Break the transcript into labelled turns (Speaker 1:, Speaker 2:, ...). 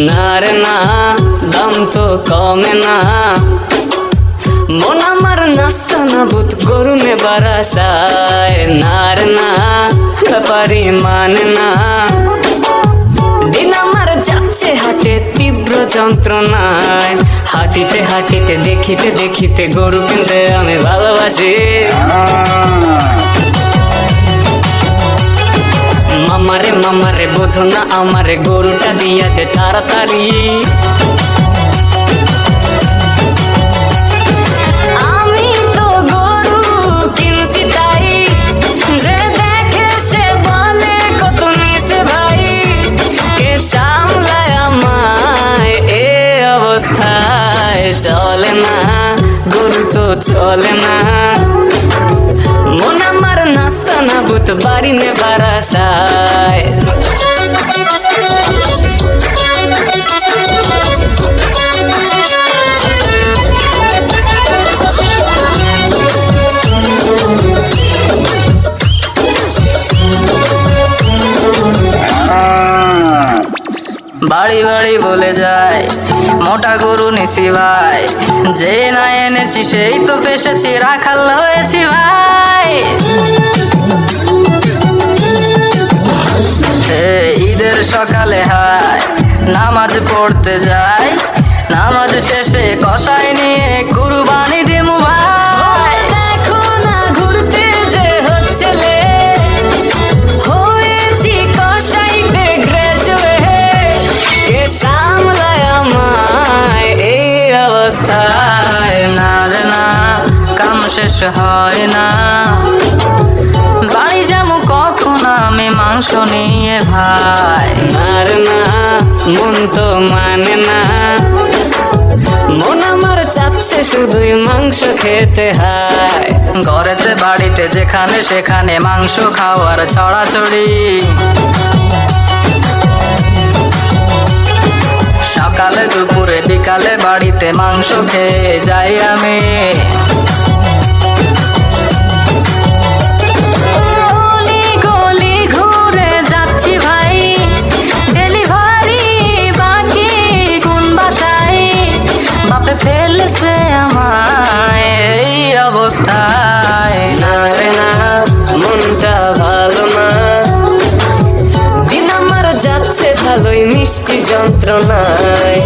Speaker 1: না রে না, দাম তো কমে না। মন আমার নাস্তা না বুত গরু নেবার আশায়। না রে না, ব্যাপারি মানে না। দিন আমার যাচ্ছে হাটে তীব্র যন্ত্রণায়। হাঁটিতে হাঁটিতে দেখিতে দেখিতে গরু কিনতে আমি ভালোবাসি। মামারে মামারে বোঝো না আমারে, গরুটা দিয়া দে তাড়াতাড়ি। আমি তো গরু কিনছি তাই, যে দেখে সে বলে কত নিছে ভাই। কে সামলায় আমায় এ অবস্থায়? চলে না গরু তো চলে না। মন আমার নাস্তা না বুত বাড়ি নেবার আশায়।
Speaker 2: বাড়ি বাড়ি বলে যায় মোটা গরু নিছি ভাই। যে না এনেছি সেই তো পেশেছি, রাখাল হয়েছি ভাই। ঈদের সকালে হায় নামাজ পড়তে যাই, নামাজ শেষে কষাই নিয়ে কুরবানি দিমু ভাই।
Speaker 1: দেখো না ঘুরতে যে হচ্ছে লে, হয়েছি কসাইতে গ্রাজুয়েট। কে সামলায় আমায় এই অবস্থায়?
Speaker 2: না রে না, কাম শেষ হয় না। বাড়ি যাবো কখন আমি মাংস নিয়ে ভাই।
Speaker 1: না রে না, মন তো মানে না। মন আমার চাচ্ছে শুধুই মাংস খেতে হয়।
Speaker 2: ঘরেতে বাড়িতে যেখানে সেখানে মাংস খাওয়ার ছড়াছড়ি। সকালে দুপুরে বিকালে বাড়িতে মাংস খেয়ে যাই আমি। গলি গলি ঘুরে যাচ্ছি ভাই, ডেলিভারি বাকি কোন বাসায়। বাপে ফেলেছে আমায় এই অবস্থায়।
Speaker 1: না রে না, মনটা ভালো না। দিন আমার যাচ্ছে ভালোই মিষ্টি যন্ত্রণায়।